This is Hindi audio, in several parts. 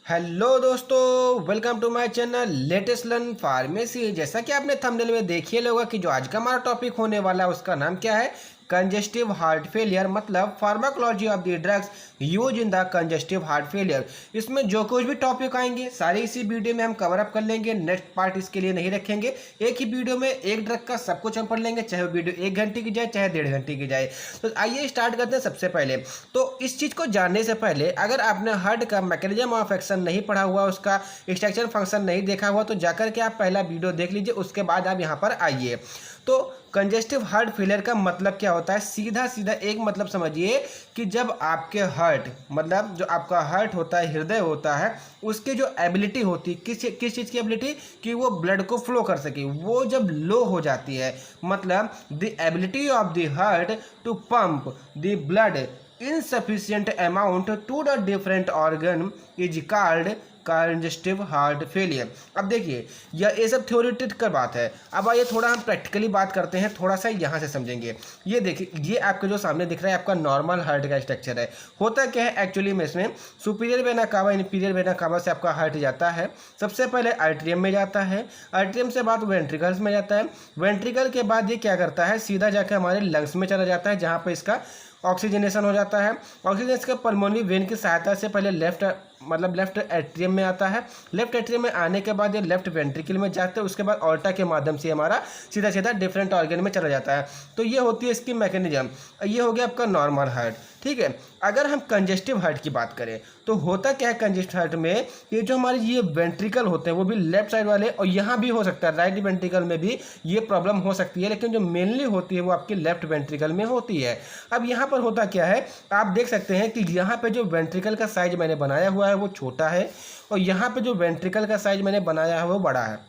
हेलो दोस्तों, welcome to my channel latest learn pharmacy. जैसा कि आपने थंबनेल में देखिए होगा कि जो आज का हमारा टॉपिक होने वाला है उसका नाम क्या है, कंजेस्टिव हार्ट फेलियर, मतलब pharmacology of the drugs use in the congestive heart failure. इसमें जो कुछ भी टॉपिक आएंगे सारे इसी वीडियो में हम कवर अप कर लेंगे। नेक्स्ट पार्ट इसके लिए नहीं रखेंगे। एक ही वीडियो में एक ड्रग का सब कुछ हम पढ़ लेंगे, चाहे वो वीडियो 1 घंटे की जाए चाहे 1.5 घंटे की जाए। तो आइए स्टार्ट करते हैं। सबसे पहले तो इस चीज़ को जानने से पहले अगर आपने हार्ट का मैकेनिज्म ऑफ एक्शन नहीं पढ़ा हुआ, उसका स्ट्रक्चर फंक्शन नहीं देखा हुआ, तो जाकर के आप पहला वीडियो देख लीजिए, उसके बाद आप यहाँ पर आइए। तो कंजेस्टिव हार्ट फेलियर का मतलब क्या होता है, सीधा सीधा एक मतलब समझिए कि जब आपके हार्ट, मतलब जो आपका हार्ट होता है, हृदय होता है, उसकी जो एबिलिटी होती है, किस चीज़ की एबिलिटी, कि वो ब्लड को फ्लो कर सके, वो जब लो हो जाती है, मतलब the ability of the heart to pump the blood insufficient amount to the different organ is called congestive heart failure. अब देखिए ये सब थ्योरेटिकल बात है। अब आइए थोड़ा हम प्रैक्टिकली बात करते हैं, थोड़ा सा यहाँ से समझेंगे। ये देखिए, ये आपके जो सामने दिख रहा है आपका नॉर्मल हार्ट का स्ट्रक्चर है। होता क्या है एक्चुअली में, इसमें superior vena cava inferior vena cava से आपका हार्ट जाता है। सबसे पहले आर्ट्रियम में जाता है, आर्ट्रियम से बाद वेंट्रिकल्स में जाता है, वेंट्रिकल के बाद ये क्या करता है, सीधा जाकर हमारे लंग्स में चला जाता है, जहाँ पर इसका ऑक्सीजनेशन हो जाता है। ऑक्सीजन के पल्मोनरी वेन की सहायता से पहले लेफ्ट एट्रियम में आता है। लेफ्ट एट्रियम में आने के बाद ये लेफ्ट वेंट्रिकल में जाते हैं, उसके बाद ऑल्टा के माध्यम से हमारा सीधा सीधा डिफरेंट ऑर्गन में चला जाता है। तो ये होती है इसकी मैकेनिज्म। ये हो गया आपका नॉर्मल हार्ट, ठीक है। अगर हम कंजेस्टिव हार्ट की बात करें तो होता क्या है कंजेस्टिव हार्ट में, ये जो हमारे ये वेंट्रिकल होते हैं वो भी लेफ्ट साइड वाले, और यहाँ भी हो सकता है राइट वेंट्रिकल में भी ये प्रॉब्लम हो सकती है, लेकिन जो मेनली होती है वो आपकी लेफ्ट वेंट्रिकल में होती है। अब यहाँ पर होता क्या है, आप देख सकते हैं कि यहाँ पे जो वेंट्रिकल का साइज मैंने बनाया हुआ है वो छोटा है, और यहाँ पे जो वेंट्रिकल का साइज मैंने बनाया है वो बड़ा है।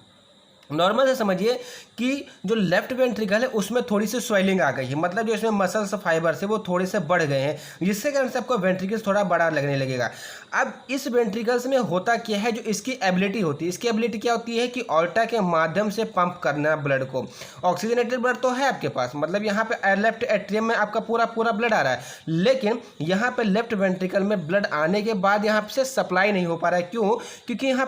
नॉर्मल से समझिए कि जो लेफ्ट वेंट्रिकल है उसमें थोड़ी सी स्वेलिंग आ गई है, मतलब जो इसमें मसल्स फाइबर से वो थोड़े से बढ़ गए हैं, जिससे कारण से आपको वेंट्रिकल्स थोड़ा बड़ा लगने लगेगा। अब इस वेंट्रिकल्स में होता क्या है, जो इसकी एबिलिटी होती है, इसकी एबिलिटी क्या होती है कि ऑल्टा के माध्यम से पंप करना ब्लड को। ऑक्सीजनेटेड ब्लड तो है आपके पास, मतलब यहाँ पे लेफ्ट एट्रियम में आपका पूरा पूरा ब्लड आ रहा है, लेकिन यहाँ पे लेफ्ट वेंट्रिकल में ब्लड आने के बाद यहाँ से सप्लाई नहीं हो पा रहा है। क्यों? क्योंकि यहाँ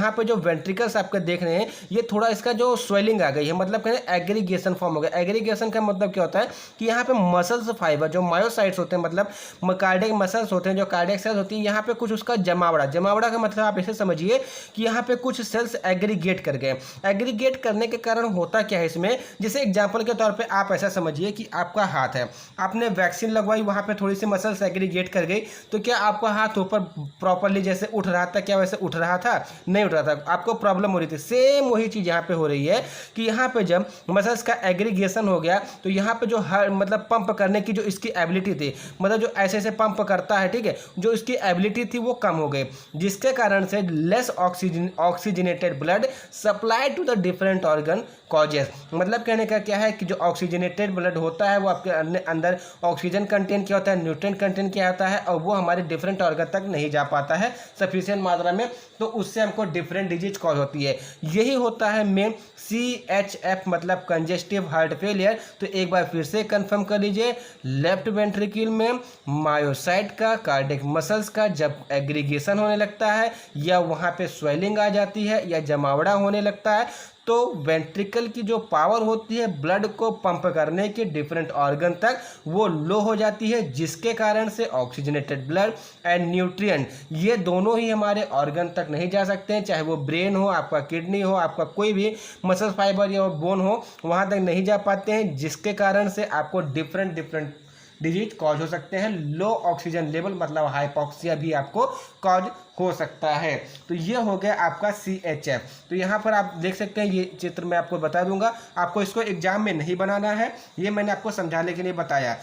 पे जो वेंट्रिकल्स आपके देख रहे हैं, ये थोड़ा इसका जो स्वेलिंग आ गई है, मतलब कहते हैं एग्रीगेशन फॉर्म हो गया। एग्रीगेशन का मतलब क्या होता है कि यहाँ पे मसल्स फाइबर जो मायोसाइट्स होते हैं, मतलब कार्डियक मसल्स होते हैं, जो कार्डियक सेल्स होती है, यहाँ पे कुछ उसका जमावड़ा का मतलब आप इसे समझिए कि यहाँ पे कुछ सेल्स एग्रीगेट कर गए। एग्रीगेट करने के कारण होता क्या है इसमें, जैसे एग्जाम्पल के तौर पर आप ऐसा समझिए कि आपका हाथ है, आपने वैक्सीन लगवाई, वहाँ पे थोड़ी सी मसल्स एग्रीगेट कर गई, तो क्या आपका हाथ ऊपर प्रॉपरली जैसे उठ रहा था, क्या वैसे उठ रहा था? नहीं उठ रहा था, आपको प्रॉब्लम हो रही थी। सेम वही चीज़ यहाँ पे हो रही है कि यहाँ पे जब मसल्स का एग्रीगेशन हो गया तो यहाँ पे जो मतलब पंप करने की जो इसकी एबिलिटी थी, मतलब जो ऐसे ऐसे पंप करता है, ठीक है, जो इसकी एबिलिटी थी वो कम हो गई, जिसके कारण से less oxygenated blood supply to the different organ causes. मतलब कहने का क्या है कि जो ऑक्सीजनेटेड ब्लड होता है वो आपके अंदर ऑक्सीजन कंटेंट क्या होता है, न्यूट्रिएंट कंटेंट क्या होता है, और वो हमारे डिफरेंट ऑर्गन तक नहीं जा पाता है सफिशिएंट मात्रा में, तो उससे हमको डिफरेंट डिजीज कॉज होती है। यही होता है मेन CHF, मतलब कंजेस्टिव हार्ट फेलियर। तो एक बार फिर से कंफर्म कर लीजिए, लेफ्ट वेंट्रिकल में मायोसाइट का, कार्डियक मसल्स का जब एग्रीगेशन होने लगता है, या वहाँ पे स्वेलिंग आ जाती है, या जमावड़ा होने लगता है, तो वेंट्रिकल की जो पावर होती है ब्लड को पंप करने के डिफरेंट ऑर्गन तक, वो लो हो जाती है, जिसके कारण से ऑक्सीजनेटेड ब्लड एंड न्यूट्रिएंट ये दोनों ही हमारे ऑर्गन तक नहीं जा सकते हैं, चाहे वो ब्रेन हो, आपका किडनी हो, आपका कोई भी मसल फाइबर या बोन हो, वहाँ तक नहीं जा पाते हैं, जिसके कारण से आपको डिफरेंट डिजीज कॉज हो सकते हैं। लो ऑक्सीजन लेवल मतलब हाइपोक्सिया भी आपको कॉज हो सकता है। तो ये हो गया आपका CHF। तो यहाँ पर आप देख सकते हैं, ये चित्र मैं आपको बता दूंगा, आपको इसको एग्जाम में नहीं बनाना है, ये मैंने आपको समझाने के लिए बताया।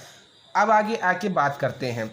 अब आगे आके बात करते हैं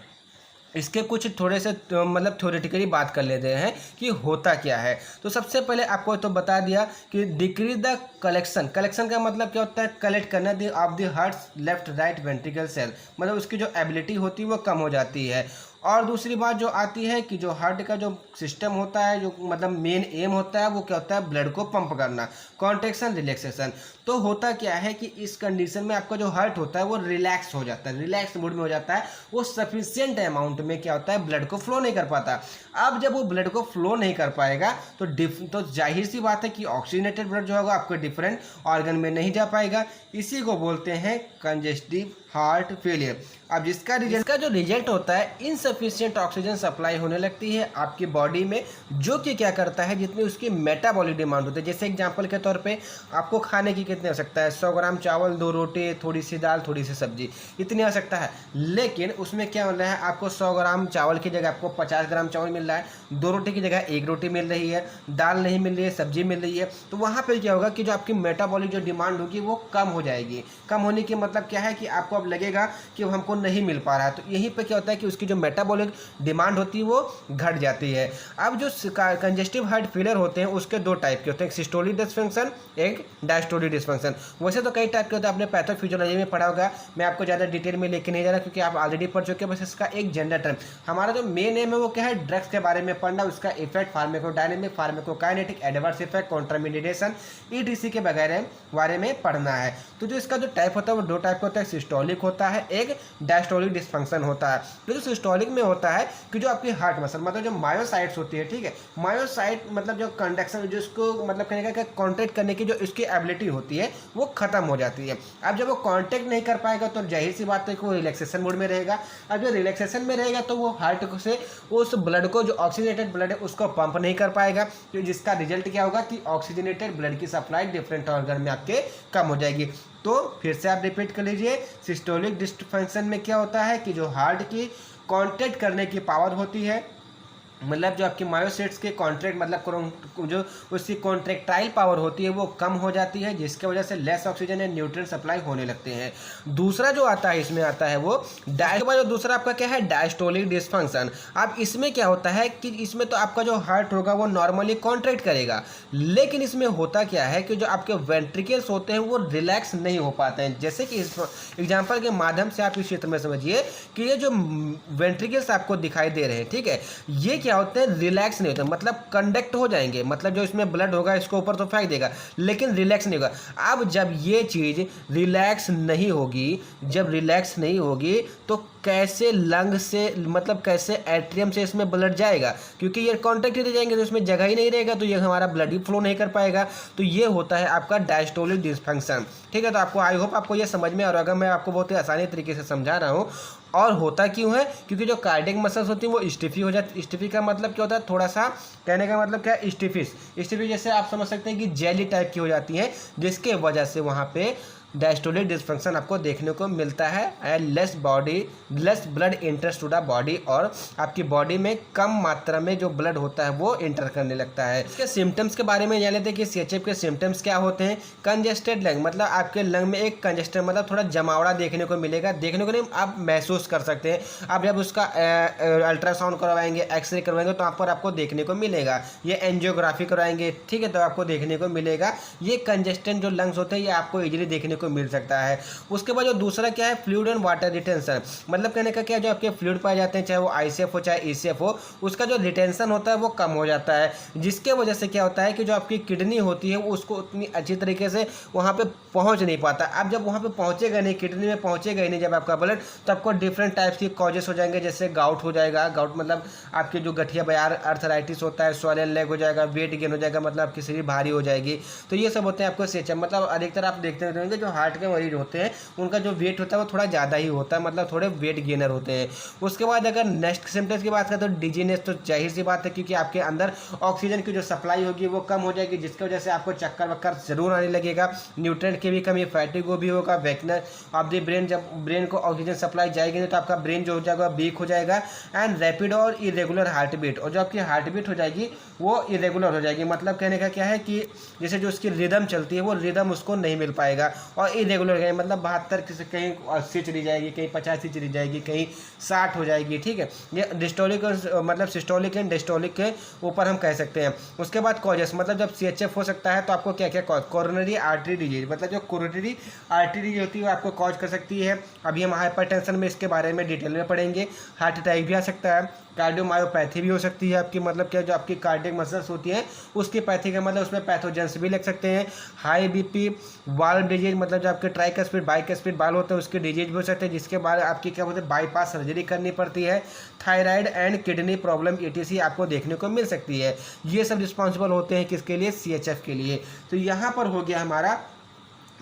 इसके कुछ थोड़े से मतलब थ्योरेटिकली बात कर लेते हैं कि होता क्या है। तो सबसे पहले आपको तो बता दिया कि डिक्रीज द कलेक्शन का मतलब क्या होता है, कलेक्ट करना दी of the heart's left right ventricle cell, मतलब उसकी जो एबिलिटी होती है वो कम हो जाती है। और दूसरी बात जो आती है कि जो हार्ट का जो सिस्टम होता है, जो मतलब मेन एम होता है वो क्या होता है, ब्लड को पंप करना, कॉन्ट्रैक्शन रिलैक्सेशन। तो होता क्या है कि इस कंडीशन में आपका जो हार्ट होता है वो रिलैक्स हो जाता है, रिलैक्स मूड में हो जाता है, वो सफिशिएंट अमाउंट में क्या होता है ब्लड को फ्लो नहीं कर पाता। अब जब वो ब्लड को फ्लो नहीं कर पाएगा तो जाहिर सी बात है कि ऑक्सीजनेटेड ब्लड जो होगा आपको डिफरेंट ऑर्गन में नहीं जा पाएगा। इसी को बोलते हैं कंजेस्टिव हार्ट फेलियर। अब जिसका जो रिजल्ट होता है इनसफिशिएंट ऑक्सीजन सप्लाई होने लगती है आपकी बॉडी में, जो कि क्या करता है जितनी उसकी मेटाबॉलिक डिमांड होती है। जैसे एग्जांपल के तौर पे आपको खाने की कितनी आवश्यकता है, 100 ग्राम चावल, 2 रोटी, थोड़ी सी दाल, थोड़ी सी सब्जी, इतनी आवश्यकता है। लेकिन उसमें क्या मिल रहा है, आपको 100 ग्राम चावल की जगह आपको 50 ग्राम चावल मिल रहा है, 2 रोटी की जगह 1 रोटी मिल रही है, दाल नहीं मिल रही है, सब्जी मिल रही है। तो वहाँ पर क्या होगा कि जो आपकी मेटाबॉलिक जो डिमांड होगी वो कम हो जाएगी। कम होने की मतलब क्या है कि आपको अब लगेगा कि हमको नहीं मिल पा रहा है। तो यहीं पे क्या होता है कि उसकी जो मेटाबॉलिक डिमांड होती है वो घट जाती है। अब जो कंजेस्टिव हार्ट फेलियर होते हैं उसके 2 टाइप के होते हैं, एक सिस्टोलिक डिसफंक्शन, एक डायस्टोलिक डिसफंक्शन। वैसे तो कई टाइप के होते हैं, आपने पैथोफिजियोलॉजी में पढ़ा होगा, मैं आपको ज़्यादा डिटेल में लेके नहीं जा रहा क्योंकि आप ऑलरेडी पढ़ चुके हैं। बस इसका एक जनरल टर्म, हमारा जो मेन एम है वो क्या है, ड्रग्स के बारे में पढ़ना, उसका effect, pharmacodynamic, pharmacokinetic, adverse effect, contraindication, ETC के वगैरह बारे में पढ़ना है। तो जो इसका जो टाइप होता है वो 2 टाइप का होता है, सिस्टोलिक होता है, एक डायस्टोलिक डिसफंक्शन होता है। तो जो सिस्टोलिक में होता है कि जो आपकी हार्ट मसल मतलब जो मायोसाइट्स होती है, ठीक है, मायोसाइट मतलब जो कंडक्शन, जो इसको मतलब कहने का कॉन्टैक्ट करने की जो इसकी एबिलिटी होती है वो खत्म हो जाती है। अब जब वो कॉन्टैक्ट नहीं कर पाएगा तो जाहिर सी बात है कि वो रिलैक्सेशन मोड में रहेगा। अब जो रिलैक्सेशन में रहेगा तो वो हार्ट से उस ब्लड को, जो ऑक्सीजनेटेड ब्लड है उसको पंप नहीं कर पाएगा, तो जिसका रिजल्ट क्या होगा कि ऑक्सीजनेटेड ब्लड की सप्लाई डिफरेंट ऑर्गन में आपके कम हो जाएगी। तो फिर से आप रिपीट कर लीजिए, सिस्टोलिक डिसफंक्शन में क्या होता है कि जो हार्ट की कॉन्ट्रैक्ट करने की पावर होती है, मतलब जो आपकी मायोसाइट्स के कॉन्ट्रैक्ट मतलब जो उसकी कॉन्ट्रैक्टाइल पावर होती है वो कम हो जाती है, जिसके वजह से less oxygen and nutrient supply होने लगते हैं। दूसरा जो आता है इसमें आता है वो जो दूसरा आपका क्या है, डायस्टोलिक डिसफंक्शन। अब इसमें क्या होता है कि इसमें तो आपका जो हार्ट होगा वो नॉर्मली कॉन्ट्रैक्ट करेगा, लेकिन इसमें होता क्या है कि जो आपके वेंट्रिकल्स होते हैं वो रिलैक्स नहीं हो पाते हैं। जैसे कि इस एग्जाम्पल के माध्यम से आप इस क्षेत्र में समझिए कि ये जो वेंट्रिकल्स आपको दिखाई दे रहे हैं, ठीक है, ये क्या होते हैं, रिलैक्स नहीं होते, मतलब कंडक्ट हो जाएंगे, मतलब जो इसमें ब्लड होगा इसको ऊपर तो फेंक देगा लेकिन रिलैक्स नहीं होगा। अब जब ये चीज़ रिलैक्स नहीं होगी, जब रिलैक्स नहीं होगी तो कैसे लंग से मतलब कैसे एट्रियम से इसमें ब्लड जाएगा, क्योंकि ये कॉन्टैक्ट ही जाएंगे तो इसमें जगह ही नहीं रहेगा, तो ये हमारा ब्लड ही फ्लो नहीं कर पाएगा। तो ये होता है आपका डायस्टोलिक डिसफंक्शन, ठीक है। तो आपको आई होप आपको ये समझ में आ रहा होगा, मैं आपको बहुत ही आसानी तरीके से समझा रहा हूँ। और होता क्यों है, क्योंकि जो कार्डियक मसल्स होती हैं वो स्टिफी हो जाती है। स्टिफी का मतलब क्या होता है, थोड़ा सा कहने का मतलब क्या है, स्टिफी जैसे आप समझ सकते हैं कि जेली टाइप की हो जाती है, जिसके वजह से वहाँ पे डायस्टोलिक डिसफंक्शन आपको देखने को मिलता है and less blood enters to the body, और आपकी बॉडी में कम मात्रा में जो ब्लड होता है वो इंटर करने लगता है। इसके सिम्टम्स के बारे में जान लेते हैं कि CHF के सिम्टम्स क्या होते हैं। कंजेस्टेड लंग, मतलब आपके लंग में एक कंजेस्टेड मतलब थोड़ा जमावड़ा देखने को मिलेगा, देखने को नहीं आप महसूस कर सकते हैं। आप जब उसका अल्ट्रासाउंड करवाएंगे, एक्सरे करवाएंगे तो आप पर आपको देखने को मिलेगा, ये एंजियोग्राफी करवाएंगे, ठीक है, तो आपको देखने को मिलेगा ये कंजेस्टेड जो लंग्स होते हैं ये आपको इजीली देखने को मिल सकता है। उसके बाद जो दूसरा क्या है, फ्लूइड एंड वाटर रिटेंशन, मतलब कहने का क्या, जो आपके फ्लूइड पाए जाते हैं, चाहे वो ICF हो चाहे ECF हो, उसका जो रिटेंशन होता है वो कम हो जाता है, जिसके वजह से क्या होता है कि जो आपकी किडनी होती है वो उसको उतनी अच्छी तरीके से वहाँ पे पहुँच नहीं पाता। अब जब वहाँ पे पहुँचेगा नहीं, किडनी में पहुँचेगा ही नहीं जब आपका ब्लड, तो आपको डिफरेंट टाइप्स की कॉजेस हो जाएंगे, जैसे गाउट हो जाएगा, गाउट मतलब आपके जो गठिया बयार अर्थराइटिस होता है, स्वॉलन लेग हो जाएगा, वेट गेन हो जाएगा, मतलब आपकी शरीर भारी हो जाएगी। तो ये सब होते हैं आपको CHF, मतलब अधिकतर आप देखते रहेंगे जो हार्ट के मरीज होते हैं उनका जो वेट होता है वो थोड़ा ज़्यादा ही होता है, मतलब थोड़े वेट गेनर होते हैं। उसके बाद अगर नेक्स्ट सिम्टम्स की बात करें तो डिजीनेस, तो जाहिर सी बात है क्योंकि आपके अंदर ऑक्सीजन की जो सप्लाई होगी वो कम हो जाएगी, जिसकी वजह से आपको चक्कर वक्कर जरूर आने लगेगा, न्यूट्रिएंट की भी कमी, फैटिग भी होगा, वीकनेस ऑफ द ब्रेन, जब ब्रेन को ऑक्सीजन सप्लाई जाएगी नहीं तो आपका ब्रेन जो हो जाएगा वीक हो जाएगा, एंड रैपिड और इरेगुलर हार्ट बीट, और जो आपकी हार्ट बीट हो जाएगी वो इरेगुलर हो जाएगी, मतलब कहने का क्या है कि जैसे जो उसकी रिदम चलती है वो रिदम उसको नहीं मिल पाएगा, और इरेगुलर कहेंगे मतलब 72 से कहीं 80 चली जाएगी, कहीं 85 चली जाएगी, कहीं 60 हो जाएगी, ठीक है। ये डिस्टोलिक मतलब सिस्टोलिक एंड डिस्टोलिक के ऊपर हम कह सकते हैं। उसके बाद कॉजेस मतलब जब CHF हो सकता है तो आपको क्या क्या कॉज, कोरोनरी आर्टरी डिजीज मतलब जो कोरोनरी आर्टरी डिजीज होती है वो आपको कॉज कर सकती है। अभी हम हाइपरटेंशन में इसके बारे में डिटेल में पढ़ेंगे। हार्ट अटैक भी आ सकता है, कार्डियोमायोपैथी भी हो सकती है आपकी, मतलब क्या जो आपकी कार्डियक मसल्स होती हैं उसकी पैथी का मतलब उसमें पैथोजेंस भी लग सकते हैं। हाई BP, वाल्व डिजीज मतलब जो आपके ट्राइकस्पिड बाइकस्पिड बाल होते हैं उसके डिजीज भी हो सकते हैं, जिसके बाद आपकी क्या बोलते हैं बाईपास सर्जरी करनी पड़ती है। Thyroid and kidney problem ETC आपको देखने को मिल सकती है। ये सब रिस्पॉन्सिबल होते हैं किसके लिए, CHF के लिए। तो यहाँ पर हो गया हमारा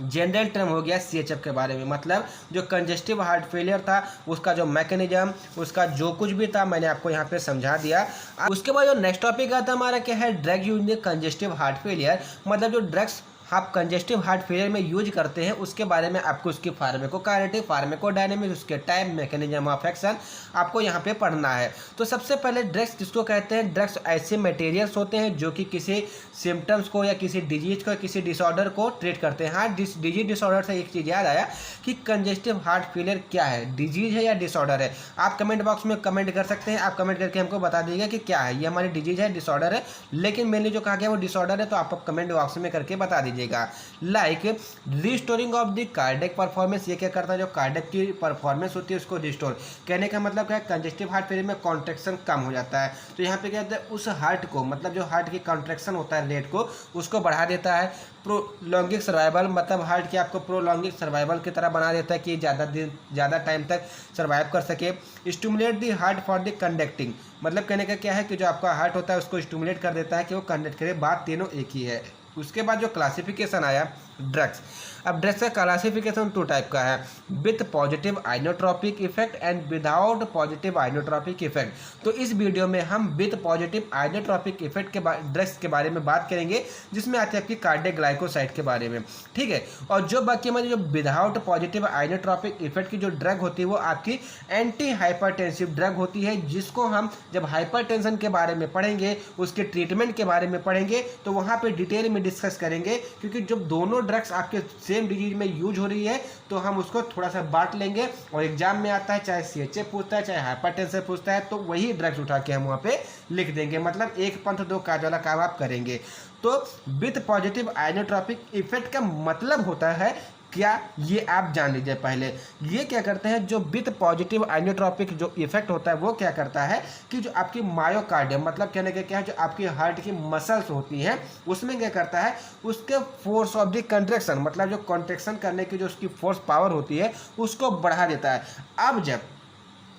जनरल टर्म हो गया CHF के बारे में, मतलब जो कंजेस्टिव हार्ट फेलियर था उसका जो मैकेनिज्म, उसका जो कुछ भी था मैंने आपको यहाँ पे समझा दिया। उसके बाद जो नेक्स्ट टॉपिक आता है हमारा क्या है, drug use in congestive heart failure, मतलब जो ड्रग्स आप कंजेस्टिव हार्ट फेलियर में यूज करते हैं उसके बारे में आपको उसकी फार्मेकोकाइनेटिक, फार्मेकोडायनेमिक्स, उसके टाइप, मैकेनिज्म ऑफ एक्शन आपको यहाँ पे पढ़ना है। तो सबसे पहले ड्रग्स किसको कहते हैं, ड्रग्स ऐसे मटेरियल्स होते हैं जो कि किसी सिम्टम्स को या किसी डिजीज को, किसी डिसऑर्डर को ट्रीट करते हैं। हाँ, डिजीज डिसऑर्डर से एक चीज़ याद आया कि कंजेस्टिव हार्ट फेलियर क्या है, डिजीज है या डिसऑर्डर है। आप कमेंट बॉक्स में कमेंट कर सकते हैं, आप कमेंट करके हमको बता दीजिएगा कि क्या है, ये हमारी डिजीज है, डिसऑर्डर है। लेकिन मेनली जो कहा गया वो डिसऑर्डर है, तो आप कमेंट बॉक्स में करके बता दीजिए। Like restoring of the cardiac performance, ये क्या करता है, जो कार्डियक की परफॉर्मेंस होती है उसको रिस्टोर। कहने का मतलब क्या है, कंजेस्टिव हार्ट फेलियर में कॉन्ट्रैक्शन कम हो जाता है, तो यहाँ पे क्या कहते हैं उस हार्ट को, मतलब जो हार्ट की कॉन्ट्रैक्शन होता है रेट को, उसको बढ़ा देता है। प्रोलॉन्गिंग सर्वाइवल मतलब हार्ट की आपको प्रोलॉन्गिंग सर्वाइवल की तरह बना देता है कि ज़्यादा टाइम तक सर्वाइव कर सके। Stimulate the heart for the conducting, मतलब कहने का क्या है कि जो आपका हार्ट होता है उसको स्टिमुलेट कर देता है कि वो कंडक्ट करे। बात तीनों एक ही है। उसके बाद जो क्लासिफिकेशन आया ड्रग्स, अब ड्रग्स का क्लासिफिकेशन 2 टाइप का है, with positive inotropic effect and without positive inotropic effect. तो इस वीडियो में हम विथ पॉजिटिव आइनोट्रोपिक इफेक्ट के ड्रग्स के बारे में बात करेंगे, जिसमें आती है आपकी कार्डियक ग्लाइकोसाइड के बारे में, ठीक है। और जो बाकी हमारी जो विदाउट पॉजिटिव आइनोट्रोपिक इफेक्ट की जो ड्रग होती है वो आपकी एंटी हाइपरटेंसिव ड्रग होती है, जिसको हम जब हाइपरटेंशन के बारे में पढ़ेंगे, उसके ट्रीटमेंट के बारे में पढ़ेंगे, तो वहाँ पर डिटेल में डिस्कस करेंगे। क्योंकि जब दोनों ड्रग्स आपके सेम डिजीज में यूज हो रही है तो हम उसको थोड़ा सा बांट लेंगे, और एग्जाम में आता है चाहे CHF पूछता है चाहे हाइपरटेंशन पूछता है तो वही ड्रग्स उठा के हम वहाँ पे लिख देंगे, मतलब एक पंथ दो काज वाला काम आप करेंगे। तो विथ पॉजिटिव आइनोट्रोपिक इफेक्ट का मतलब होता है क्या, ये आप जान लीजिए पहले। ये क्या करते हैं, जो विथ पॉजिटिव आइनोट्रोपिक जो इफेक्ट होता है वो क्या करता है कि जो आपकी मायोकार्डियम मतलब कहने का क्या है, जो आपकी हार्ट की मसल्स होती हैं उसमें क्या करता है, उसके फोर्स ऑफ द कंट्रैक्शन मतलब जो कॉन्ट्रैक्शन करने की जो उसकी फोर्स पावर होती है उसको बढ़ा देता है। अब जब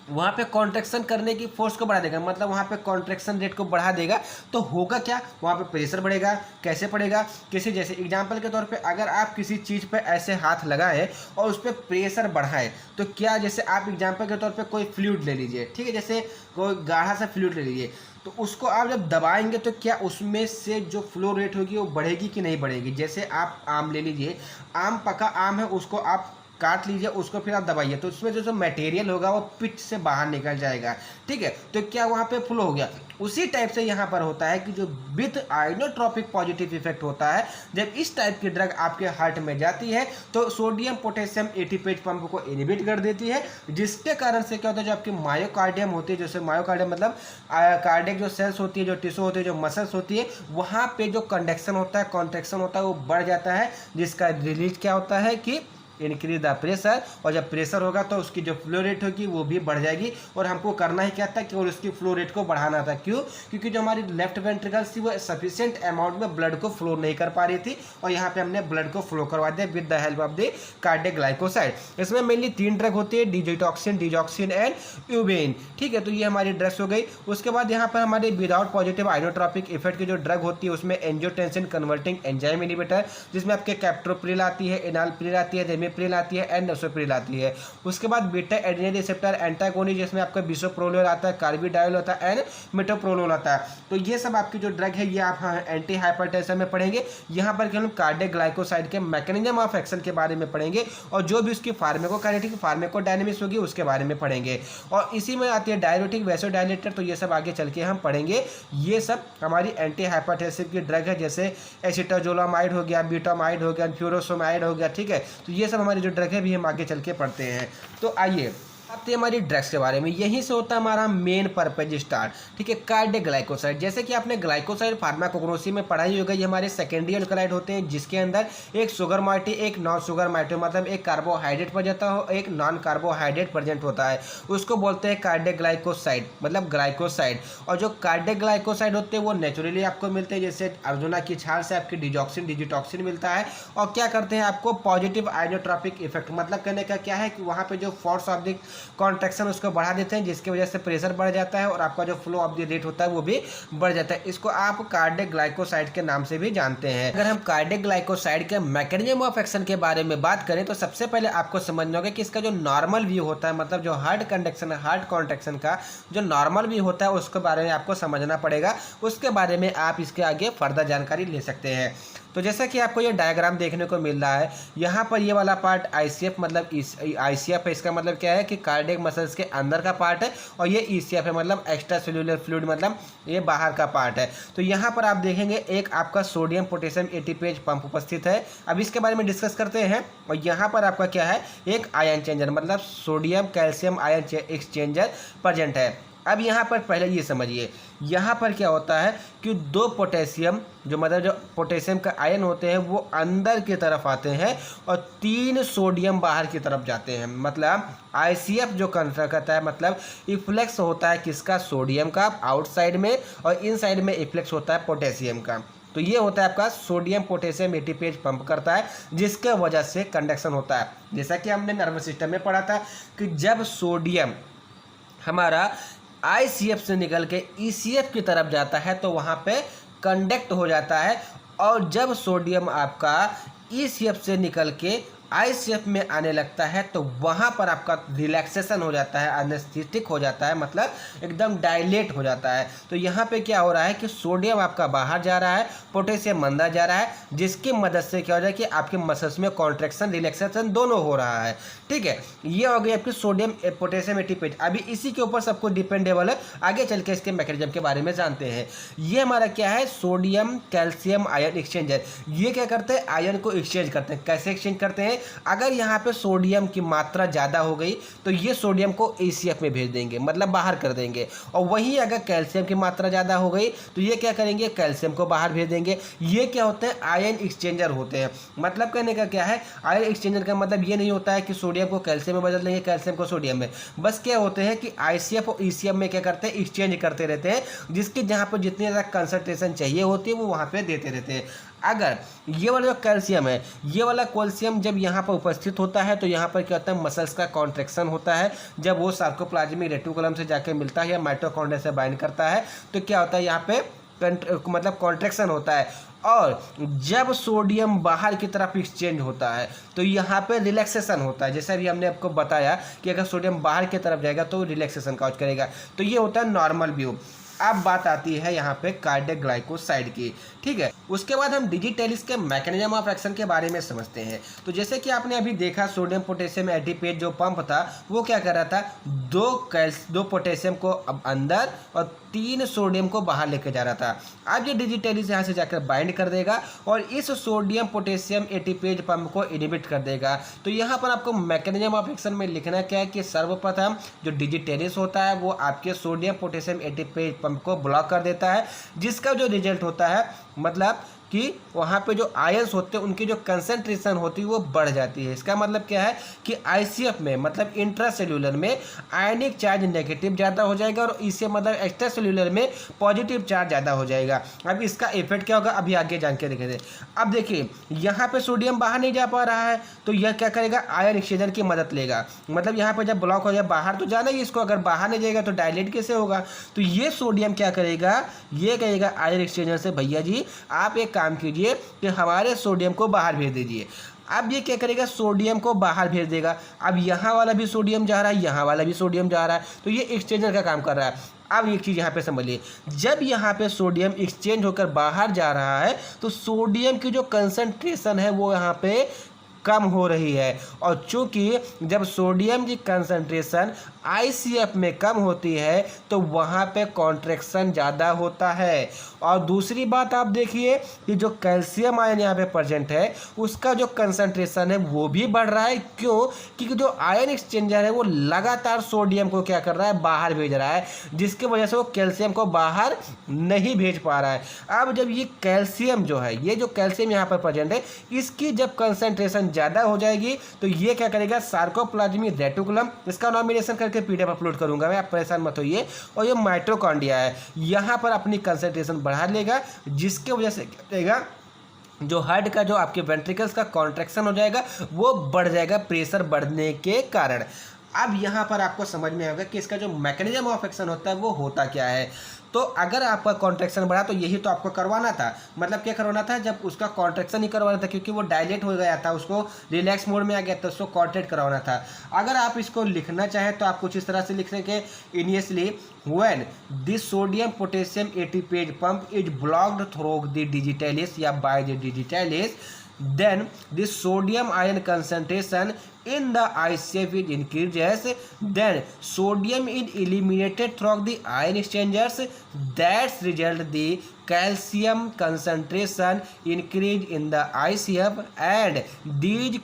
वहाँ पे कॉन्ट्रैक्शन करने की फोर्स को बढ़ा देगा, मतलब वहाँ पे कॉन्ट्रैक्शन रेट को बढ़ा देगा, तो होगा क्या, वहाँ पे प्रेशर बढ़ेगा। कैसे बढ़ेगा, किसी जैसे एग्जांपल के तौर पे अगर आप किसी चीज़ पे ऐसे हाथ लगाएं और उस पर प्रेशर बढ़ाएं, तो क्या, जैसे आप एग्जांपल के तौर पे कोई फ्लूइड ले लीजिए, ठीक है, जैसे कोई गाढ़ा सा फ्लूइड ले लीजिए, तो उसको आप जब दबाएंगे तो क्या उसमें से जो फ्लो रेट होगी वो बढ़ेगी कि नहीं बढ़ेगी। जैसे आप आम ले लीजिए, आम पका आम है, उसको आप काट लीजिए, उसको फिर आप दबाइए, तो उसमें जो मटेरियल होगा वो पिच से बाहर निकल जाएगा, ठीक है। तो क्या वहाँ पे फ्लो हो गया। उसी टाइप से यहाँ पर होता है कि जो विथ आइनोट्रोपिक पॉजिटिव इफेक्ट होता है, जब इस टाइप की ड्रग आपके हार्ट में जाती है तो सोडियम पोटेशियम एटीपेज पंप को इनहिबिट कर देती है, जिसके कारण से क्या होता है, जो आपकी मायोकार्डियम होती है, जैसे मायोकार्डियम मतलब कार्डियक जो सेल्स होती है, जो टिश्यू होती है, जो मसल्स होती है, वहाँ पे जो कंडक्शन होता है, कॉन्ट्रैक्शन होता है वो बढ़ जाता है, जिसका रिलीज क्या होता है कि इंक्रीज द प्रेशर, और जब प्रेशर होगा तो उसकी जो फ्लो रेट होगी वो भी बढ़ जाएगी। और हमको करना ही क्या था कि और उसकी फ्लो रेट को बढ़ाना था। क्यों, क्योंकि जो हमारी लेफ्ट वेंट्रिकल थी वो सफिशिएंट अमाउंट में ब्लड को फ्लो नहीं कर पा रही थी, और यहाँ पे हमने ब्लड को फ्लो करवा दिया with the help of the cardiac glycoside. इसमें मेनली 3 ड्रग होती है, डिजिटॉक्सिन, डिजॉक्सिन एंड यूबेन, ठीक है। तो ये हमारी ड्रग्स हो गई। उसके बाद यहाँ पर हमारे विदाउट पॉजिटिव आइनोट्रोपिक इफेक्ट की जो ड्रग होती है उसमें एंजियोटेंसिन कन्वर्टिंग एंजाइम इनहिबिटर, जिसमें आपके कैप्टोप्रिल आती है, एनालप्रिल आती है, इमिप्रिल आती है, एंड नसोप्रिल आती है। उसके बाद बीटा एडेनिन रिसेप्टर एंटागोनिस्ट जिसमें आपका बिसोप्रोलोल आता है, कार्बिडायोल होता है एंड मेटोप्रोलोल आता है। तो ये सब आपकी जो ड्रग है ये आप एंटी हाइपरटेंशन में पढ़ेंगे। यहाँ पर हम कार्डियक ग्लाइकोसाइड के मैकेनिज्म ऑफ एक्शन के बारे में पढ़ेंगे और जो भी उसकी फार्माकोकाइनेटिक फार्माकोडायनेमिक्स होगी उसके बारे में पढ़ेंगे। और इसी में आती है डायरेटिक वैसोडायलेटर, तो ये सब आगे चल के हम पढ़ेंगे। ये सब हमारी एंटी हाइपरटेंसिव की ड्रग है, जैसे एसिटाजोलामाइड हो गया, ब्यूटामाइड हो गया, फ्यूरोसोमाइड हो गया, ठीक है। तो ये सब हमारी जो ड्रग है भी हम आगे चल के पढ़ते हैं। तो आइए अब तो हमारी ड्रग्स के बारे में, यहीं से होता है हमारा मेन पर्पज स्टार्ट, ठीक है। कार्डियक ग्लाइकोसाइड, जैसे कि आपने ग्लाइकोसाइड फार्माकोग्नोसी में पढ़ाई होगा, ये हमारे सेकेंडरी अल्कलाइड होते हैं जिसके अंदर एक शुगर माइटी एक नॉन शुगर माइटी, मतलब एक कार्बोहाइड्रेट प्रेजेंट हो एक नॉन कार्बोहाइड्रेट प्रेजेंट होता है, उसको बोलते हैं कार्डियक ग्लाइकोसाइड, मतलब ग्लाइकोसाइड। और जो कार्डियक ग्लाइकोसाइड होते हैं वो नेचुरली आपको मिलते हैं, जैसे अर्जुना की छाल से आपकी डिजॉक्सिन डिजिटॉक्सिन मिलता है। और क्या करते हैं, आपको पॉजिटिव आइनोट्रॉपिक इफेक्ट, मतलब कहने का क्या है कि वहाँ पे जो फोर्स ऑफ द कॉन्ट्रैक्शन उसको बढ़ा देते हैं, जिसकी वजह से प्रेशर बढ़ जाता है और आपका जो फ्लो ऑफ द रेट होता है वो भी बढ़ जाता है। इसको आप कार्डियक ग्लाइकोसाइड के नाम से भी जानते हैं। अगर हम कार्डियक ग्लाइकोसाइड के मैकेनिज्म ऑफ एक्शन के बारे में बात करें तो सबसे पहले आपको समझना होगा कि इसका जो नॉर्मल व्यू होता है, मतलब जो हार्ट कंडक्शन हार्ट कॉन्ट्रैक्शन का जो नॉर्मल व्यू होता है उसके बारे में आपको समझना पड़ेगा। उसके बारे में आप इसके आगे फर्दर जानकारी ले सकते हैं। तो जैसा कि आपको ये डायग्राम देखने को मिल रहा है, यहाँ पर ये वाला पार्ट आईसीएफ, मतलब आईसीएफ है, इसका मतलब क्या है कि कार्डियक मसल्स के अंदर का पार्ट है, और ये ईसीएफ है, मतलब एक्स्ट्रा सेल्यूलर फ्लूइड, मतलब ये बाहर का पार्ट है। तो यहाँ पर आप देखेंगे एक आपका सोडियम पोटेशियम एटीपी पंप उपस्थित है। अब इसके बारे में डिस्कस करते हैं। और यहाँ पर आपका क्या है, एक आयन चेंजर, मतलब sodium calcium ion exchanger present है। अब यहाँ पर पहले ये समझिए, यहाँ पर क्या होता है कि दो पोटेशियम जो मतलब जो पोटेशियम का आयन होते हैं वो अंदर की तरफ आते हैं और 3 सोडियम बाहर की तरफ जाते हैं। मतलब आईसीएफ जो कंसर्न करता है, मतलब इफ्लेक्स होता है किसका, सोडियम का आउटसाइड में, और इनसाइड में इफ्लेक्स होता है पोटेशियम का। तो ये होता है आपका सोडियम पोटेशियम एटीपी पंप करता है, जिसके वजह से कंडक्शन होता है। जैसा कि हमने नर्वस सिस्टम में पढ़ा था कि जब सोडियम हमारा आईसीएफ से निकल के ईसीएफ की तरफ जाता है तो वहाँ पे कंडक्ट हो जाता है, और जब सोडियम आपका ईसीएफ से निकल के आईसीएफ में आने लगता है तो वहाँ पर आपका रिलैक्सेशन हो जाता है, एनेस्थेटिक हो जाता है, मतलब एकदम डायलेट हो जाता है। तो यहाँ पे क्या हो रहा है कि सोडियम आपका बाहर जा रहा है, पोटेशियम अंदर जा रहा है, जिसकी मदद से क्या हो रहा है कि आपके मसल्स में कॉन्ट्रैक्शन रिलैक्सेशन दोनों हो रहा है। ठीक है, ये हो गई आपकी सोडियम पोटेशियम एटीपी। अभी इसी के ऊपर सब कुछ डिपेंडेबल है, आगे चल के इसके मैकेनिज्म के बारे में जानते हैं। ये हमारा क्या है, सोडियम कैल्शियम आयन एक्सचेंजर। ये क्या करते हैं, आयन को एक्सचेंज करते हैं। कैसे एक्सचेंज करते हैं, अगर यहाँ पे सोडियम की मात्रा ज़्यादा हो गई तो ये सोडियम को एसीएफ में भेज देंगे, मतलब बाहर कर देंगे। और वहीं अगर कैल्शियम की मात्रा ज़्यादा हो गई तो ये क्या करेंगे, कैल्शियम को बाहर भेज देंगे। ये क्या होते हैं, आयन एक्सचेंजर होते हैं। मतलब कहने का क्या है, आयन एक्सचेंजर का मतलब ये नहीं होता है कि सोडियम को कैल्शियम में बदल देंगे, कैल्शियम को सोडियम में। बस क्या होते हैं कि आईसीएफ और ईसीएम में क्या करते हैं, एक्सचेंज करते रहते हैं, जिसकी जहाँ पर जितनी ज़्यादा कंसंट्रेशन चाहिए होती है वो वहाँ पर देते रहते हैं। अगर ये वाला जो कैल्शियम है, ये वाला कैल्शियम जब यहाँ पर उपस्थित होता है तो यहाँ पर क्या होता है, मसल्स का कॉन्ट्रैक्शन होता है। जब वो सार्कोप्लाज्मिक रेटिकुलम से जाके मिलता है या माइटोकॉन्ड्रिया से बाइंड करता है तो क्या होता है, यहाँ पे मतलब कॉन्ट्रैक्शन होता है। और जब सोडियम बाहर की तरफ एक्सचेंज होता है तो यहाँ पे रिलैक्सेशन होता है। जैसे अभी हमने आपको बताया कि अगर सोडियम बाहर की तरफ जाएगा तो रिलैक्सेशन काज करेगा। तो ये होता है नॉर्मल व्यू। अब बात आती है यहाँ पे कार्डियक ग्लाइकोसाइड की। ठीक है, उसके बाद हम डिजिटैलिस के मैकेनिज्म ऑफ एक्शन के बारे में समझते हैं। तो जैसे कि आपने अभी देखा, सोडियम पोटेशियम एटीपी जो पंप था वो क्या कर रहा था, दो पोटेशियम को अब अंदर और 3 सोडियम को बाहर लेके जा रहा था। अब ये डिजिटैलिस यहाँ से जाकर बाइंड कर देगा और इस सोडियम पोटेशियम एटीपी पंप को इनहिबिट कर देगा। तो यहाँ पर आपको मैकेनिज्म ऑफ एक्शन में लिखना क्या है कि सर्वप्रथम जो डिजिटैलिस होता है वो आपके सोडियम पोटेशियम एटीपी पंप को ब्लॉक कर देता है, जिसका जो रिजल्ट होता है मतलब कि वहाँ पे जो आयंस होते हैं उनकी जो कंसंट्रेशन होती है वो बढ़ जाती है। इसका मतलब क्या है कि आईसीएफ में मतलब इंट्रासेल्यूलर में आयनिक चार्ज नेगेटिव ज़्यादा हो जाएगा और इससे मतलब एक्स्ट्रा सेल्यूलर में पॉजिटिव चार्ज ज़्यादा हो जाएगा। अब इसका इफेक्ट क्या होगा अभी आगे जान के देखेंगे। अब देखिए यहाँ पे सोडियम बाहर नहीं जा पा रहा है तो यह क्या करेगा, आयन एक्सचेंजर की मदद लेगा। मतलब यहाँ पर जब ब्लॉक हो जाए बाहर तो जाना ही इसको, अगर बाहर नहीं जाएगा तो डायलेट कैसे होगा। तो ये सोडियम क्या करेगा, ये कहेगा आयन एक्सचेंजर से, भैया जी आप एक काम कीजिए कि हमारे सोडियम को बाहर भेज दीजिए। अब ये क्या करेगा, सोडियम को बाहर भेज देगा। अब यहाँ वाला भी सोडियम जा रहा है, यहाँ वाला भी सोडियम जा रहा है, तो ये एक्सचेंजर का काम कर रहा है। अब एक चीज़ यहाँ पे समझिए, जब यहाँ पे सोडियम एक्सचेंज होकर बाहर जा रहा है तो सोडियम की जो कंसंट्रेशन है वो यहाँ पे कम हो रही है। और चूंकि जब सोडियम की कंसंट्रेशन ICF में कम होती है तो वहाँ पे कॉन्ट्रैक्शन ज़्यादा होता है। और दूसरी बात आप देखिए कि जो कैल्शियम आयन यहाँ पे प्रेजेंट है उसका जो कंसंट्रेशन है वो भी बढ़ रहा है। क्यों? क्योंकि जो आयन एक्सचेंजर है वो लगातार सोडियम को क्या कर रहा है, बाहर भेज रहा है, जिसकी वजह से वो कैल्शियम को बाहर नहीं भेज पा रहा है। अब जब ये कैल्शियम जो है, ये जो कैल्शियम यहाँ पर प्रेजेंट है, इसकी जब कंसंट्रेशन ज़्यादा हो जाएगी तो ये क्या करेगा, सार्कोप्लाज्मिक रेटिकुलम, इसका नॉमिनेशन करके PDF अपलोड करूंगा मैं, आप परेशान मत होइए। और ये माइटोकॉन्ड्रिया है, यहाँ पर अपनी कंसंट्रेशन बढ़ा लेगा, जिसके वजह से क्या करेगा, जो हार्ट का जो आपके वेंट्रिकल्स का कॉन्ट्रैक्शन हो जाएगा वो बढ़ जाएगा प्रेशर बढ़ने के कारण। अब यहाँ पर आपको समझ में आएगा कि इसका जो मैकेनिज्म ऑफ एक्शन होता है वो होता क्या है। तो अगर आपका कॉन्ट्रैक्शन बढ़ा तो यही तो आपको करवाना था, मतलब क्या करवाना था, जब उसका कॉन्ट्रैक्शन ही करवाना था, क्योंकि वो डायलेट हो गया था, उसको रिलैक्स मोड में आ गया था, उसको कॉन्ट्रैक्ट करवाना था। अगर आप इसको लिखना चाहें तो आप कुछ इस तरह से लिख सकें, initially when this sodium potassium ATPase pump is blocked through the digitalis या by the digitalis, then the sodium ion concentration in the ICF is increases, then sodium is eliminated through the ion exchangers, that result the calcium concentration increase in the ICF, and these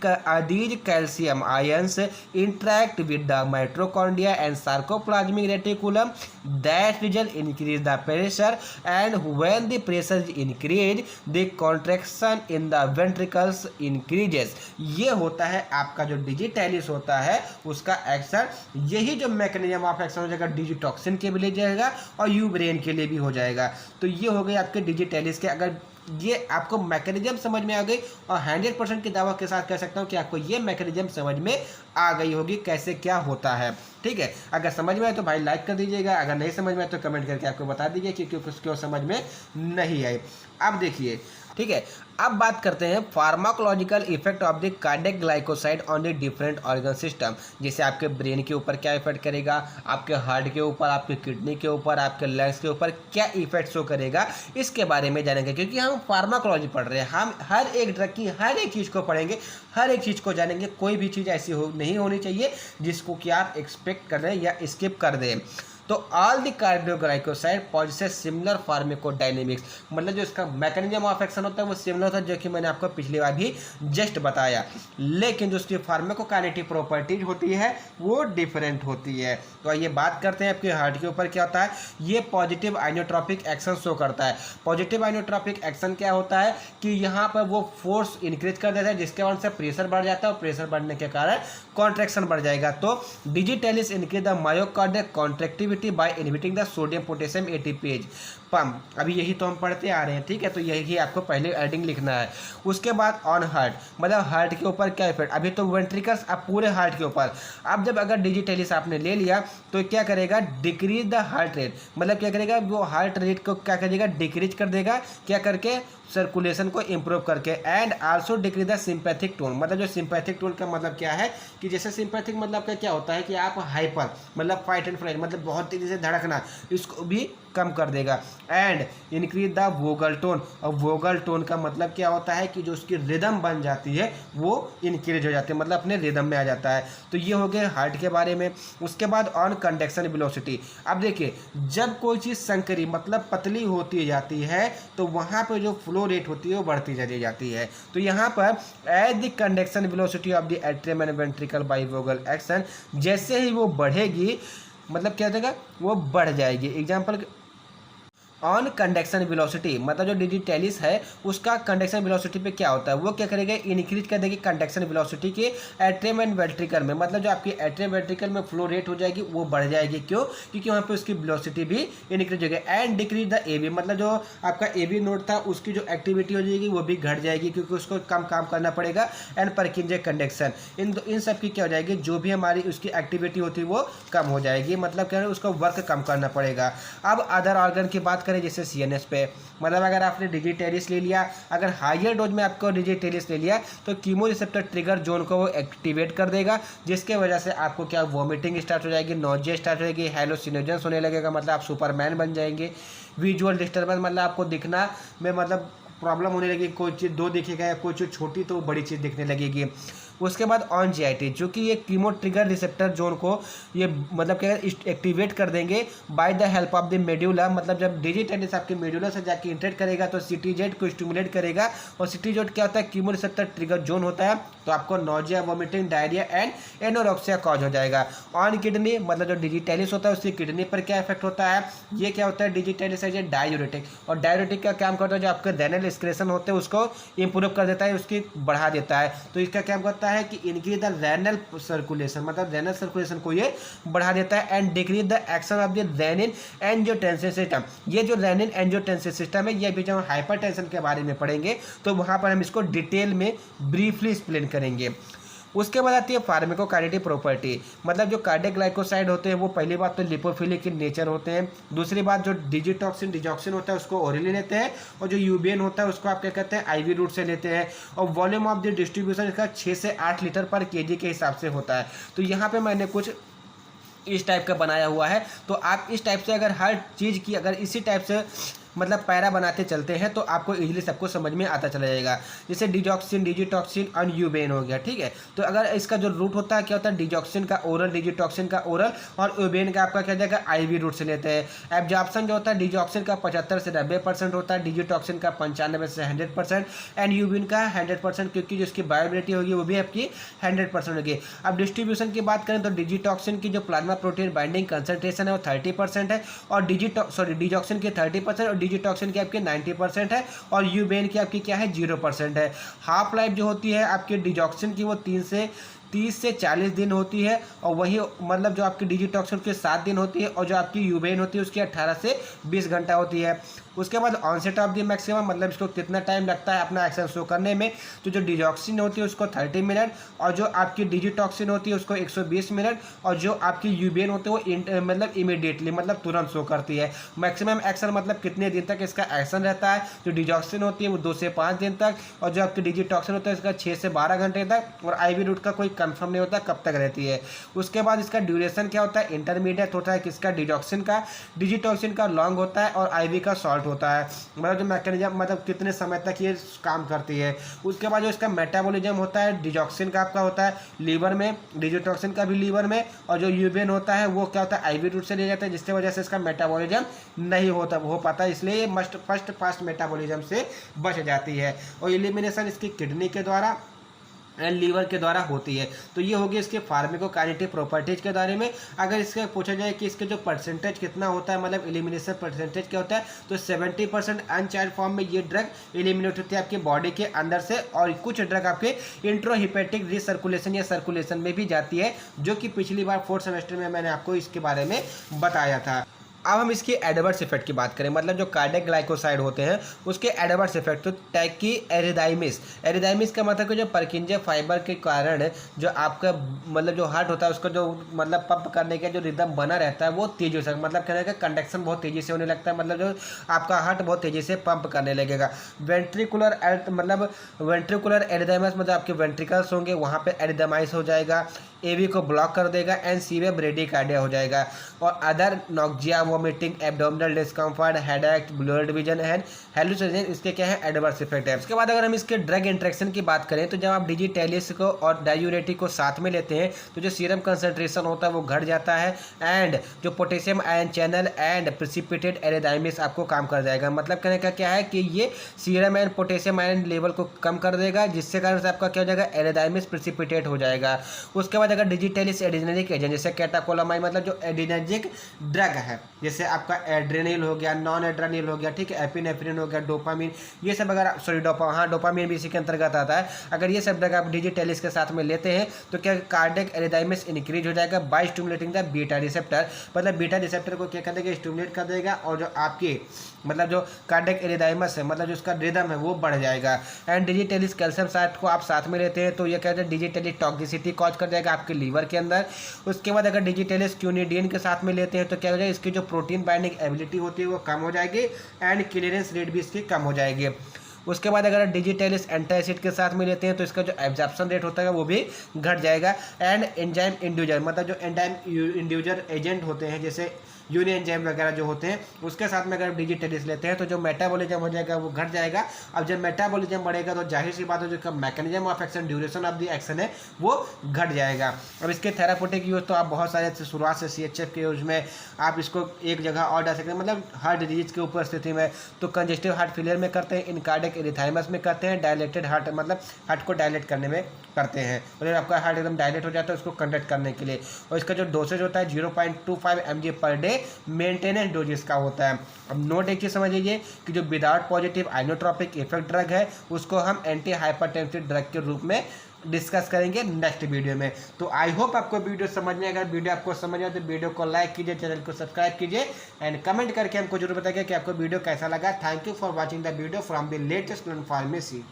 calcium ions interact with the mitochondria and sarcoplasmic reticulum, that result increase the pressure, and when the pressure is increased the contraction in the ventricles increases। ये होता है आपका जो डिजिटैलिस होता है उसका एक्शन। यही जो मैकेनिज्म ऑफ एक्शन हो जाएगा डिजिटॉक्सिन के भी ले जाएगा और यूब्रेन के लिए भी हो जाएगा। तो ये हो गए आपके डिजिटैलिस के। अगर ये आपको मैकेनिज्म समझ में आ गई, और 100% की दावा के साथ कह सकता हूँ कि आपको ये मैकेनिज्म समझ में आ गई होगी कैसे क्या होता है। ठीक है, अगर समझ में आए तो भाई लाइक कर दीजिएगा, अगर नहीं समझ में आए तो कमेंट करके आपको बता दीजिए कि क्यों समझ में नहीं आए। अब देखिए, ठीक है, अब बात करते हैं pharmacological effect of the cardiac glycoside on the different organ system. जैसे आपके ब्रेन के ऊपर क्या इफेक्ट करेगा, आपके हार्ट के ऊपर, आपके किडनी के ऊपर, आपके लंग्स के ऊपर क्या इफेक्ट शो करेगा, इसके बारे में जानेंगे। क्योंकि हम फार्माकोलॉजी पढ़ रहे हैं, हम हर एक ड्रग की हर एक चीज़ को पढ़ेंगे, हर एक चीज़ को जानेंगे। कोई भी चीज़ ऐसी नहीं होनी चाहिए जिसको कि आप एक्सपेक्ट कर रहे हैं या स्किप कर दें। तो all the cardioglycoside positive similar pharmacodynamics, मतलब जो इसका मैकेनिज्म ऑफ एक्शन होता है वो सिमिलर होता है, जो कि मैंने आपको पिछली बार भी जस्ट बताया, लेकिन जो उसकी फार्माकोकाइनेटिक प्रॉपर्टीज होती है वो डिफरेंट होती है। तो आइए बात करते हैं आपके हार्ट के ऊपर क्या होता है। ये पॉजिटिव आइनोट्रोपिक एक्शन शो करता है। पॉजिटिव आइनोट्रोपिक एक्शन क्या होता है कि यहाँ पर वो फोर्स इंक्रीज कर देता है, जिसके वजह से प्रेशर बढ़ जाता है, और प्रेशर बढ़ने के कारण कॉन्ट्रैक्शन बढ़ जाएगा। तो digitalis increase the myocardial contractivity by inhibiting the sodium potassium ATPase pump. अभी यही तो हम पढ़ते आ रहे हैं, ठीक है, तो यही आपको पहले एडिंग लिखना है। उसके बाद ऑन हार्ट, मतलब हार्ट के ऊपर क्या इफेक्ट, अभी तो वेंट्रिकल्स, अब पूरे हार्ट के ऊपर। अब जब अगर डिजिटैलिस आपने ले लिया तो क्या करेगा, डिक्रीज द हार्ट रेट, मतलब क्या करेगा, वो हार्ट रेट को क्या करेगा, डिक्रीज कर देगा, क्या करके, सर्कुलेशन को इम्प्रूव करके। And also decrease the sympathetic tone, मतलब जो सिंपैथिक टोन का मतलब क्या है कि जैसे सिंपैथिक मतलब का क्या होता है कि आप हाइपर, मतलब फाइट एंड फ्लाइट, मतलब बहुत तेजी से धड़कना, इसको भी कम कर देगा। एंड इंक्रीज द वोगल टोन, और वोगल टोन का मतलब क्या होता है कि जो उसकी रिदम बन जाती है वो इंक्रीज हो जाती है, मतलब अपने रिदम में आ जाता है। तो ये हो गए हार्ट के बारे में। उसके बाद ऑन कंडक्शन वेलोसिटी, अब देखिए जब कोई चीज़ संकरी मतलब पतली होती जाती है तो वहाँ पर जो फ्लो रेट होती है वो बढ़ती चली जाती है। तो यहाँ पर as the conduction velocity of the atrium and ventricle by vagal action, जैसे ही वो बढ़ेगी मतलब क्या हो जाएगा, वो बढ़ जाएगी। एग्जाम्पल ऑन कंडक्शन वेलोसिटी, मतलब जो डिजिटैलिस है उसका कंडक्शन वेलोसिटी पे क्या होता है, वो क्या करेगा, इंक्रीज कर देगी कंडक्शन वेलोसिटी के एट्रियम एंड वेंट्रिकल में, मतलब जो आपकी एट्रियम वेंट्रिकल में फ्लो रेट हो जाएगी वो बढ़ जाएगी। क्यों? क्योंकि वहाँ पे उसकी वेलोसिटी भी इंक्रीज हो गई। एंड डिक्रीज द एबी, मतलब जो आपका एबी नोड था उसकी जो एक्टिविटी हो जाएगी वो भी घट जाएगी, क्योंकि उसको कम काम करना पड़ेगा। एंड परकिंजे कंडक्शन, इन सब की क्या हो जाएगी, जो भी हमारी उसकी एक्टिविटी होती है वो कम हो जाएगी, मतलब क्या है, उसको वर्क कम करना पड़ेगा। अब अदर ऑर्गन की बात करें जैसे CNS पे, मतलब अगर आपने डिजिटेलिस ले लिया, अगर हायर डोज में आपको डिजिटेलिस ले लिया तो कीमो रिसेप्टर ट्रिगर जोन को वो एक्टिवेट कर देगा, जिसके वजह से आपको क्या वॉमिटिंग स्टार्ट हो जाएगी, नोजिया स्टार्ट हो जाएगी, हेलोसिनोजेंस होने लगेगा, मतलब आप सुपरमैन बन जाएंगे, विजुअल डिस्टर्बेंस मतलब आपको दिखना में मतलब प्रॉब्लम होने लगी, कोई चीज़ दो दिखेगा या कोई चीज़ छोटी तो बड़ी चीज़ दिखने लगेगी। उसके बाद ऑन जीआईटी, जो कि ये कीमो ट्रिगर रिसेप्टर जोन को ये मतलब क्या एक्टिवेट कर देंगे by the help of the medulla, मतलब जब डिजिटेलिस आपके मेड्यूला से जाके इंटरेक्ट करेगा तो CTZ को स्टिमुलेट करेगा, और CTZ क्या होता है, कीमो रिसेप्टर ट्रिगर जोन होता है, तो आपको nausea, vomiting, diarrhoea and anorexia cause हो जाएगा। ऑन किडनी, मतलब जो डिजिटेलिस होता है उसकी किडनी पर क्या इफेक्ट होता है, ये क्या होता है, डिजिटेलिस है डायूरेटिक, और डायूरेटिक का काम करता है जो आपके रेनल एक्सक्रेशन होते हैं उसको इंप्रूव कर देता है, उसकी बढ़ा देता है, तो इसका क्या करता है कि इंक्रीज द रेनल सर्कुलेशन, मतलब रेनल सर्कुलेशन को ये बढ़ा देता है, and decrease the action of the renin angiotensin system. ये जो रेनिन एंजियोटेंसिन सिस्टम है, ये अभी जब हम हाइपरटेंशन के बारे में पढ़ेंगे तो वहां पर हम इसको डिटेल में ब्रीफली एक्सप्लेन करेंगे। उसके बाद आती है फार्माकोकाइनेटिक प्रॉपर्टी, मतलब जो कार्डियक ग्लाइकोसाइड होते हैं वो पहली बात तो लिपोफिलिक इन नेचर होते हैं, दूसरी बात जो डिजिटॉक्सिन डिजॉक्सिन होता है उसको ओरली लेते हैं, और जो यूबेन होता है उसको आप क्या कहते हैं IV रूट से लेते हैं, और वॉल्यूम ऑफ द डिस्ट्रीब्यूशन इसका 6 से 8 लीटर पर केजी के हिसाब से होता है। तो यहाँ पे मैंने कुछ इस टाइप का बनाया हुआ है, तो आप इस टाइप से अगर हर चीज़ की अगर इसी टाइप से मतलब पैरा बनाते चलते हैं तो आपको इजीली सबको समझ में आता चला जाएगा। जैसे डिजॉक्सिन, डिजिटॉक्सिन और यूबेन हो गया, ठीक है। तो अगर इसका जो रूट होता है क्या होता है, डिजॉक्सिन का ओरल, डिजिटॉक्सिन का ओरल, और यूबेन का आपका क्या जाएगा IV रूट से लेते हैं। एब्जॉर्प्शन जो होता है डिजॉक्सिन का 75 से 90% होता है, डिजिटॉक्सिन का 95 से 100%, एंड यूबेन का 100%, क्योंकि जो इसकी बायोबिलिटी होगी वो भी आपकी 100% होगी। अब डिस्ट्रीब्यूशन की बात करें तो डिजिटॉक्सिन की जो प्लाज्मा प्रोटीन बाइंडिंग कंसंट्रेशन है वो 30% है, और डिजॉक्सिन की 30% और डिजिटॉक्सिन की आपकी 90% है, और यूबेन की आपकी क्या है 0% है। हाफ लाइफ जो होती है आपकी डिजॉक्सिन की वो 30 से 40 दिन होती है, और वही मतलब जो आपकी डिजिटॉक्सिन की 7 दिन होती है, और जो आपकी यूबेन होती है उसकी 18 से 20 घंटा होती है। उसके बाद ऑनसेट ऑफ द मैक्सिमम, मतलब इसको कितना टाइम लगता है अपना एक्शन शो करने में, तो जो डिजॉक्सिन होती है उसको 30 मिनट, और जो आपकी डिजिटॉक्सिन होती है उसको 120 मिनट, और जो आपकी यूबेन होती है वो मतलब इमीडिएटली मतलब तुरंत शो करती है। मैक्सिमम एक्शन मतलब कितने दिन तक इसका एक्शन रहता है, जो डिजॉक्सिन होती है वो 2 से 5 दिन तक, और जो आपकी डिजिटॉक्सिन होता है इसका 6 से 12 घंटे तक, और IV रूट का कोई कंफर्म नहीं होता कब तक रहती है। उसके बाद इसका ड्यूरेशन क्या होता है, इंटरमीडिएट होता है किसका, डिजॉक्सिन का, डिजिटॉक्सिन का लॉन्ग होता है, और IV का शॉर्ट होता है, मतलब जो मैकेनिज्म मतलब कितने समय तक ये काम करती है। उसके बाद जो इसका मेटाबॉलिज्म होता है डिजॉक्सिन का आपका होता है लीवर में, डिजिटॉक्सिन का भी लीवर में, और जो यूबेन होता है वो क्या होता है IV रूट से ले जाता है, जिसकी वजह से इसका मेटाबॉलिज्म नहीं हो पाता, इसलिए ये फास्ट मेटाबॉलिज्म से बच जाती है, और एलिमिनेशन इसकी किडनी के द्वारा एंड लीवर के द्वारा होती है। तो ये होगी इसके फार्माकोकाइनेटिक प्रॉपर्टीज के बारे में। अगर इसका पूछा जाए कि इसके जो परसेंटेज कितना होता है, मतलब एलिमिनेशन परसेंटेज क्या होता है, तो 70% अनचाइल्ड फॉर्म में ये ड्रग एलिमिनेट होती है आपकी बॉडी के अंदर से, और कुछ ड्रग आपके इंट्रोहिपेटिक रिसर्कुलेशन या सर्कुलेशन में भी जाती है, जो कि पिछली बार 4th सेमेस्टर में मैंने आपको इसके बारे में बताया था। अब हम इसकी एडवर्स इफेक्ट की बात करें, मतलब जो कार्डियक ग्लाइकोसाइड होते हैं उसके एडवर्स इफेक्ट, तो टैकी एरिदाइमिस का मतलब कि जो परकिंजे फाइबर के कारण जो आपका मतलब जो हार्ट होता है उसका जो मतलब पंप करने का जो रिदम बना रहता है वो तेजी हो सकता है, मतलब कहने का कंडक्शन बहुत तेजी से होने लगता है, मतलब जो आपका हार्ट बहुत तेजी से पंप करने लगेगा। वेंट्रिकुलर एरिदाइमस मतलब आपके वेंट्रिकल्स होंगे वहाँ पे एरिदाइमाइस हो जाएगा, AV को ब्लॉक कर देगा, एंड सीवे ब्रेडिकार्डिया हो जाएगा, और other nausea, vomiting, abdominal discomfort, headache, blurred vision and hallucination, इसके क्या है एडवर्स इफेक्ट है। उसके बाद अगर हम इसके ड्रग इंट्रैक्शन की बात करें तो जब आप डिजिटेलिस को और डायूरेटिक को साथ में लेते हैं तो जो सीरम कंसंट्रेशन होता है वो घट जाता है, एंड जो potassium ion channel and precipitate arrhythmias आपको काम कर जाएगा। मतलब कहने का क्या है कि ये serum and potassium ion level को कम कर देगा, जिससे कारण से आपका क्या हो जाएगा एरिदाइमिस प्रिसिपिटेट हो जाएगा। उसके बाद अगर डिजिटेलिस एडिनर्जिक एजेंट जैसे कैटाकोलामाइन मतलब जो एडिनर्जिक ड्रग है, जैसे आपका एड्रेनिल हो गया, नॉन एड्रेनिल हो गया, ठीक है, एपिनेफ्रिन हो गया, डोपामिन, ये सब अगर डोपामिन भी इसी के अंतर्गत आता है। अगर ये सब ड्रग आप डिजिटेलिस के साथ में लेते हैं तो क्या कार्डियक एरिदाइमिस इंक्रीज हो जाएगा by stimulating the beta receptor, मतलब बीटा रिसेप्टर को क्या कर देगा स्टिमुलेट कर देगा, और जो आपकी मतलब जो कार्डियक एरिदाइमस है मतलब जो उसका रिदम है वो बढ़ जाएगा। एंड डिजिटेलिस कैल्शियम साइट को आप साथ में लेते हैं तो ये कहते हैं डिजिटेलिस टॉक्सिसिटी कॉज कर जाएगा, आपके लीवर के अंदर। उसके बाद अगर डिजिटेलिस क्यूनिडीन के साथ में लेते हैं तो क्या हो जाएगा, इसकी जो प्रोटीन बाइंडिंग एबिलिटी होती है वो कम हो जाएगी एंड क्लियरेंस रेट भी इसकी कम हो जाएगी। उसके बाद अगर डिजिटेलिस एंटासिड के साथ में लेते हैं तो इसका जो एब्जॉर्प्शन रेट होता है वो भी घट जाएगा। एंड एंजाइम इंड्यूजर मतलब जो एंजाइम इंड्यूजर एजेंट होते हैं जैसे यूनि एंजाइम वगैरह जो होते हैं उसके साथ में अगर डिजिटेलिस लेते हैं तो जो मेटाबॉलिज्म हो जाएगा वो घट जाएगा। अब जब मेटाबॉलिज्म बढ़ेगा तो जाहिर सी बात है जो mechanism of action duration of the action है वो घट जाएगा। अब इसके थेरापेटिक यूज तो आप बहुत सारे शुरुआत से CHF के यूज में आप इसको एक जगह और डाल सकते हैं, मतलब हार्ट डिजीज के ऊपर स्थिति में तो कंजेस्टिव हार्ट फेलियर में करते हैं, इन कार्डियक एरिथाइमस में करते हैं, डायलेटेड हार्ट मतलब हार्ट को डायलेट करने में करते हैं, मतलब आपका हार्ट एकदम डायलेट हो जाता है उसको कंडक्ट करने के लिए। और इसका जो डोसेज होता है 0.25 mg per day maintenance dose इसका होता है। अब नोट एक चीज समझ लीजिए कि जो without positive inotropic effect drug है उसको हम एंटी हाइपरटेंसिव ड्रग के रूप में डिस्कस करेंगे नेक्स्ट वीडियो में। तो आई होप आपको वीडियो समझ में, अगर वीडियो आपको समझ आए तो वीडियो को लाइक कीजिए, चैनल को सब्सक्राइब कीजिए एंड कमेंट करके हमको जरूर बताइए कि आपको वीडियो कैसा लगा। Thank you for watching the video from the latest learn pharmacy.